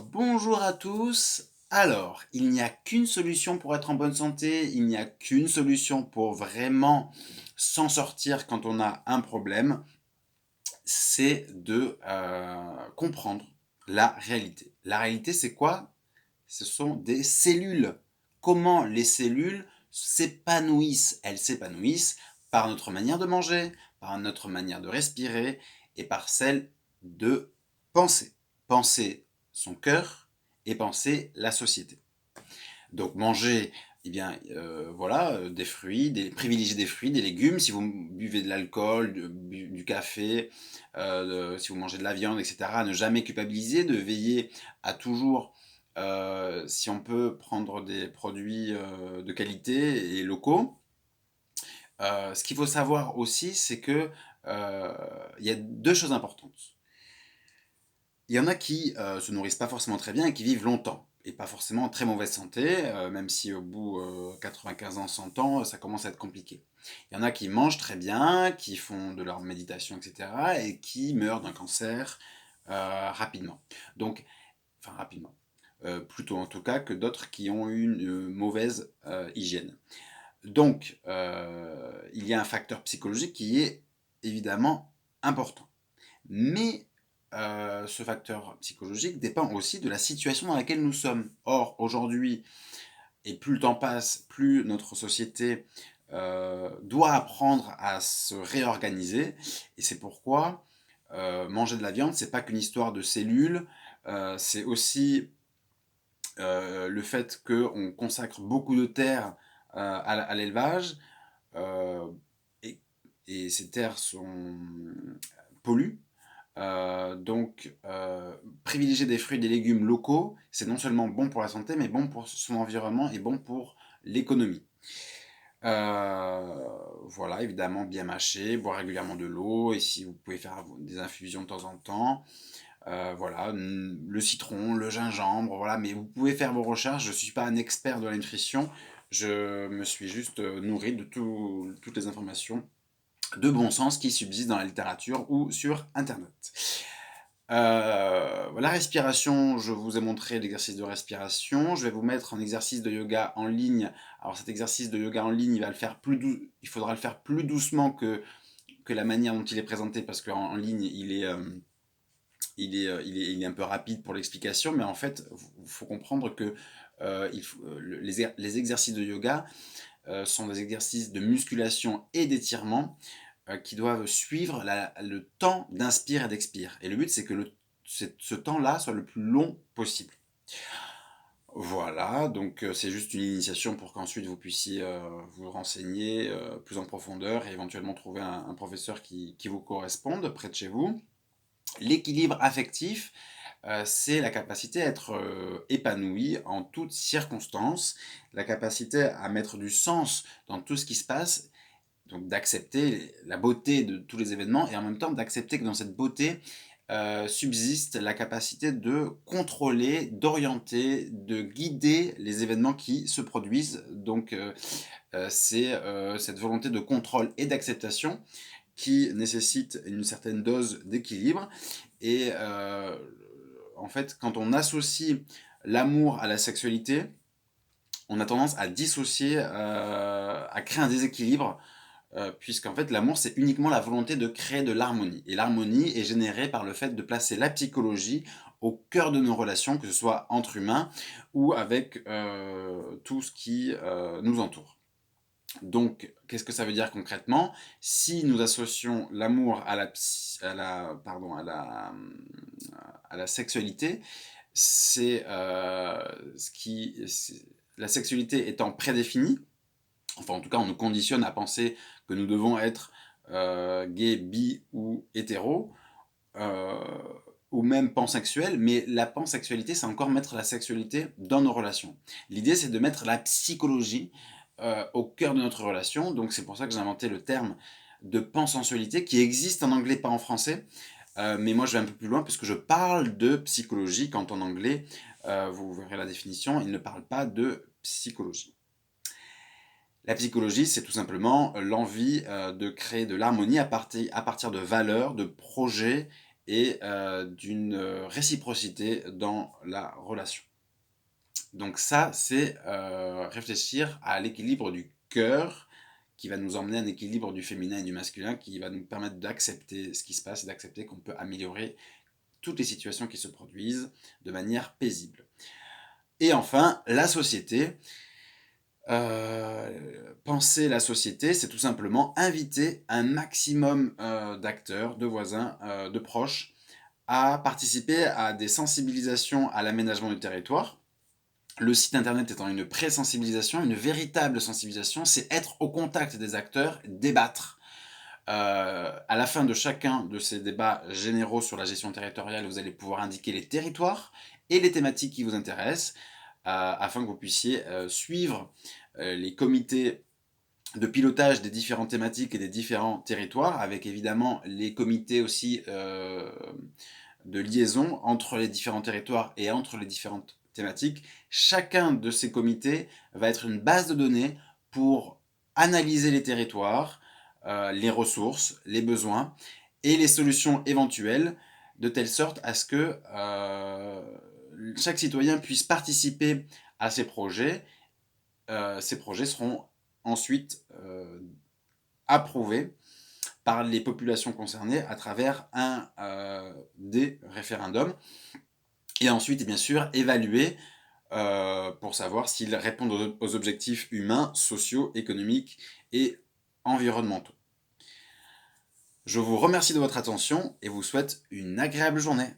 Bonjour à tous. Alors, il n'y a qu'une solution pour être en bonne santé, il n'y a qu'une solution pour vraiment s'en sortir quand on a un problème, c'est de comprendre la réalité. La réalité, c'est quoi? Ce sont des cellules. Comment les cellules s'épanouissent? Elles s'épanouissent par notre manière de manger, par notre manière de respirer et par celle de penser. Penser son cœur et penser la société. Donc manger, eh bien, voilà, des fruits, privilégier des fruits, des légumes. Si vous buvez de l'alcool, du café, si vous mangez de la viande, etc., ne jamais culpabiliser, de veiller à toujours, si on peut, prendre des produits de qualité et locaux. Ce qu'il faut savoir aussi, c'est que il y a deux choses importantes. Il y en a qui se nourrissent pas forcément très bien et qui vivent longtemps, et pas forcément en très mauvaise santé, même si au bout 95 ans, 100 ans, ça commence à être compliqué. Il y en a qui mangent très bien, qui font de leur méditation, etc., et qui meurent d'un cancer rapidement. Donc, enfin rapidement. Plutôt en tout cas que d'autres qui ont une mauvaise hygiène. Donc, il y a un facteur psychologique qui est évidemment important. Mais ce facteur psychologique dépend aussi de la situation dans laquelle nous sommes. Or, aujourd'hui, et plus le temps passe, plus notre société doit apprendre à se réorganiser. Et c'est pourquoi manger de la viande, c'est pas qu'une histoire de cellules, c'est aussi le fait qu'on consacre beaucoup de terres à l'élevage, euh, et, et ces terres sont polluent. Privilégier des fruits et des légumes locaux, c'est non seulement bon pour la santé, mais bon pour son environnement et bon pour l'économie. Voilà, évidemment, bien mâcher, boire régulièrement de l'eau, et si vous pouvez faire des infusions de temps en temps, voilà, le citron, le gingembre, voilà, mais vous pouvez faire vos recherches. Je ne suis pas un expert de la nutrition, je me suis juste nourri de toutes les informations de bon sens qui subsistent dans la littérature ou sur Internet. La respiration, je vous ai montré l'exercice de respiration. Je vais vous mettre un exercice de yoga en ligne. Alors cet exercice de yoga en ligne, il faudra le faire plus doucement que la manière dont il est présenté, parce qu'en ligne, il est un peu rapide pour l'explication, mais en fait, il faut comprendre que les exercices de yoga sont des exercices de musculation et d'étirement qui doivent suivre le temps d'inspire et d'expire. Et le but, c'est que ce temps-là soit le plus long possible. Voilà, donc c'est juste une initiation pour qu'ensuite vous puissiez vous renseigner plus en profondeur et éventuellement trouver un professeur qui vous corresponde près de chez vous. L'équilibre affectif, c'est la capacité à être épanoui en toutes circonstances, la capacité à mettre du sens dans tout ce qui se passe, donc d'accepter la beauté de tous les événements et en même temps d'accepter que dans cette beauté subsiste la capacité de contrôler, d'orienter, de guider les événements qui se produisent. Donc c'est cette volonté de contrôle et d'acceptation qui nécessite une certaine dose d'équilibre. Et en fait, quand on associe l'amour à la sexualité, on a tendance à dissocier, à créer un déséquilibre, puisqu'en fait l'amour c'est uniquement la volonté de créer de l'harmonie. Et l'harmonie est générée par le fait de placer la psychologie au cœur de nos relations, que ce soit entre humains ou avec tout ce qui nous entoure. Donc, qu'est-ce que ça veut dire concrètement? Si nous associons l'amour à la sexualité, c'est la sexualité étant prédéfinie, enfin en tout cas on nous conditionne à penser que nous devons être gay, bi ou hétéro, euh, ou même pansexuel, mais la pansexualité, c'est encore mettre la sexualité dans nos relations. L'idée, c'est de mettre la psychologie au cœur de notre relation, donc c'est pour ça que j'ai inventé le terme de pansensualité, qui existe en anglais, pas en français, mais moi je vais un peu plus loin, parce que je parle de psychologie, quand en anglais, vous verrez la définition, il ne parle pas de psychologie. La psychologie, c'est tout simplement l'envie de créer de l'harmonie à partir de valeurs, de projets et d'une réciprocité dans la relation. Donc ça, c'est réfléchir à l'équilibre du cœur qui va nous emmener à un équilibre du féminin et du masculin qui va nous permettre d'accepter ce qui se passe et d'accepter qu'on peut améliorer toutes les situations qui se produisent de manière paisible. Et enfin, la société. Penser la société, c'est tout simplement inviter un maximum d'acteurs, de voisins, de proches à participer à des sensibilisations à l'aménagement du territoire. Le site internet étant une pré-sensibilisation, une véritable sensibilisation, c'est être au contact des acteurs, débattre. À la fin de chacun de ces débats généraux sur la gestion territoriale, vous allez pouvoir indiquer les territoires et les thématiques qui vous intéressent, afin que vous puissiez suivre les comités de pilotage des différentes thématiques et des différents territoires, avec évidemment les comités aussi de liaison entre les différents territoires et entre les différentes thématiques. Chacun de ces comités va être une base de données pour analyser les territoires, les ressources, les besoins et les solutions éventuelles, de telle sorte à ce que chaque citoyen puisse participer à ces projets. Ces projets seront ensuite approuvés par les populations concernées à travers des référendums, et ensuite, bien sûr, évalués pour savoir s'ils répondent aux objectifs humains, sociaux, économiques et environnementaux. Je vous remercie de votre attention et vous souhaite une agréable journée.